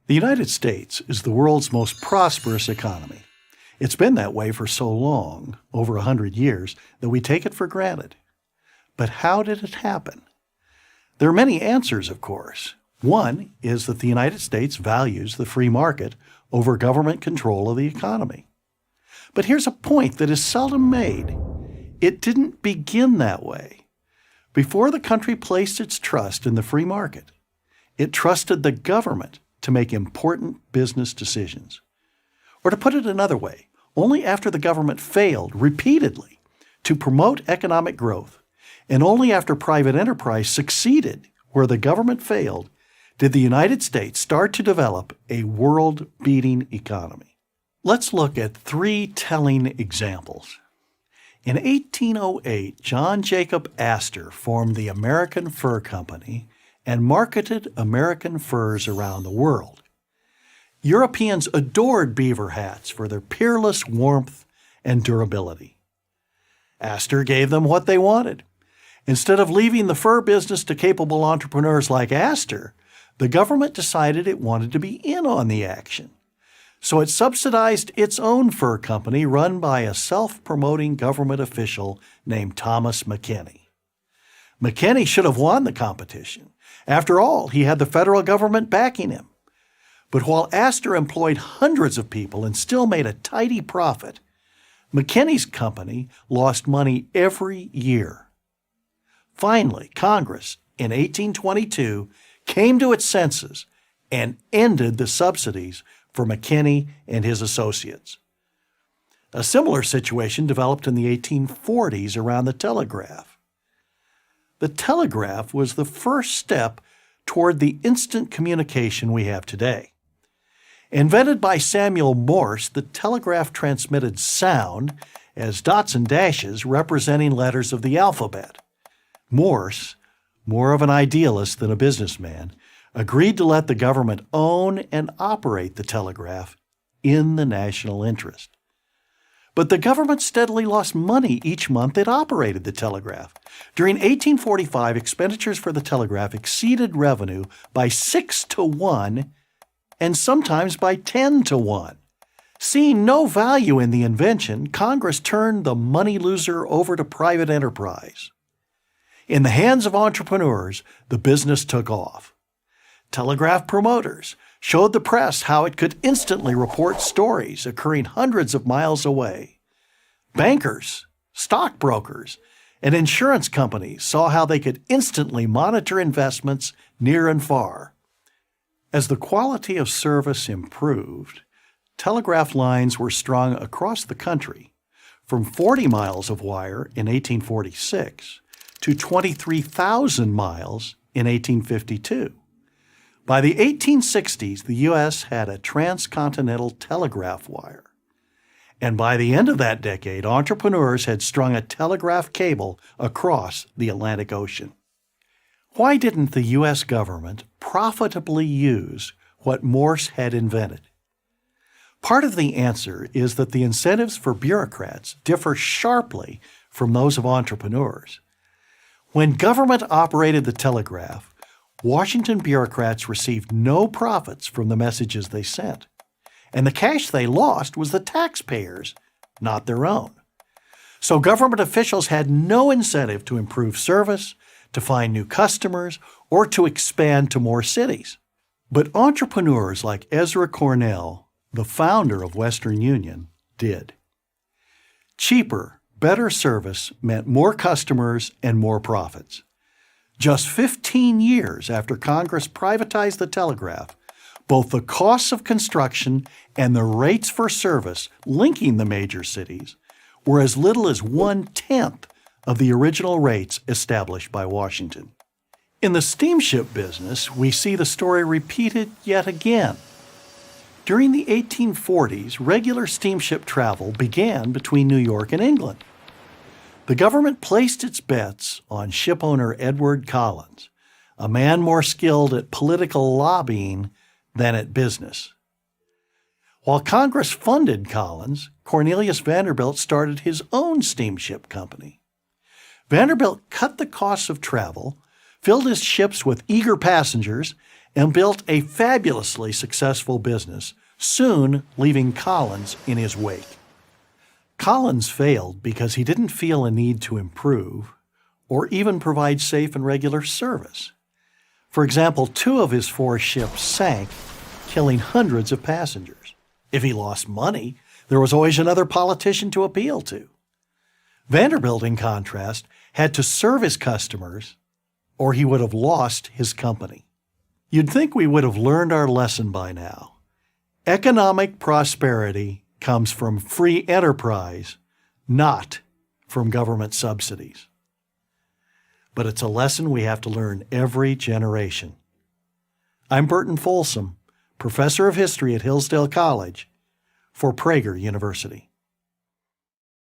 The United States is the world's most prosperous economy. It's been that way for so long, over 100 years, that we take it for granted. But how did it happen? There are many answers, of course. One is that the United States values the free market over government control of the economy. But here's a point that is seldom made. It didn't begin that way. Before the country placed its trust in the free market, it trusted the government to make important business decisions. Or to put it another way, only after the government failed repeatedly to promote economic growth, and only after private enterprise succeeded where the government failed, did the United States start to develop a world-beating economy. Let's look at three telling examples. In 1808, John Jacob Astor formed the American Fur Company and marketed American furs around the world. Europeans adored beaver hats for their peerless warmth and durability. Astor gave them what they wanted. Instead of leaving the fur business to capable entrepreneurs like Astor, the government decided it wanted to be in on the action. So it subsidized its own fur company run by a self-promoting government official named Thomas McKinney. McKinney should have won the competition. After all, he had the federal government backing him. But while Astor employed hundreds of people and still made a tidy profit, McKinney's company lost money every year. Finally, Congress, in 1822, came to its senses and ended the subsidies for McKinney and his associates. A similar situation developed in the 1840s around the telegraph. The telegraph was the first step toward the instant communication we have today. Invented by Samuel Morse, the telegraph transmitted sound as dots and dashes representing letters of the alphabet. Morse, more of an idealist than a businessman, agreed to let the government own and operate the telegraph in the national interest. But the government steadily lost money each month it operated the telegraph. During 1845, expenditures for the telegraph exceeded revenue by 6 to 1 and sometimes by 10 to 1. Seeing no value in the invention, Congress turned the money loser over to private enterprise. In the hands of entrepreneurs, the business took off. Telegraph promoters showed the press how it could instantly report stories occurring hundreds of miles away. Bankers, stockbrokers, and insurance companies saw how they could instantly monitor investments near and far. As the quality of service improved, telegraph lines were strung across the country from 40 miles of wire in 1846 to 23,000 miles in 1852. By the 1860s, the U.S. had a transcontinental telegraph wire. And by the end of that decade, entrepreneurs had strung a telegraph cable across the Atlantic Ocean. Why didn't the U.S. government profitably use what Morse had invented? Part of the answer is that the incentives for bureaucrats differ sharply from those of entrepreneurs. When government operated the telegraph, Washington bureaucrats received no profits from the messages they sent, and the cash they lost was the taxpayers, not their own. So government officials had no incentive to improve service, to find new customers, or to expand to more cities. But entrepreneurs like Ezra Cornell, the founder of Western Union, did. Cheaper, better service meant more customers and more profits. Just 15 years after Congress privatized the telegraph, both the costs of construction and the rates for service linking the major cities were as little as 1/10 of the original rates established by Washington. In the steamship business, we see the story repeated yet again. During the 1840s, regular steamship travel began between New York and England. The government placed its bets on shipowner Edward Collins, a man more skilled at political lobbying than at business. While Congress funded Collins, Cornelius Vanderbilt started his own steamship company. Vanderbilt cut the costs of travel, filled his ships with eager passengers, and built a fabulously successful business, soon leaving Collins in his wake. Collins failed because he didn't feel a need to improve or even provide safe and regular service. For example, 2 of his 4 ships sank, killing hundreds of passengers. If he lost money, there was always another politician to appeal to. Vanderbilt, in contrast, had to serve his customers, or he would have lost his company. You'd think we would have learned our lesson by now. Economic prosperity comes from free enterprise, not from government subsidies. But it's a lesson we have to learn every generation. I'm Burton Folsom, professor of history at Hillsdale College, for Prager University.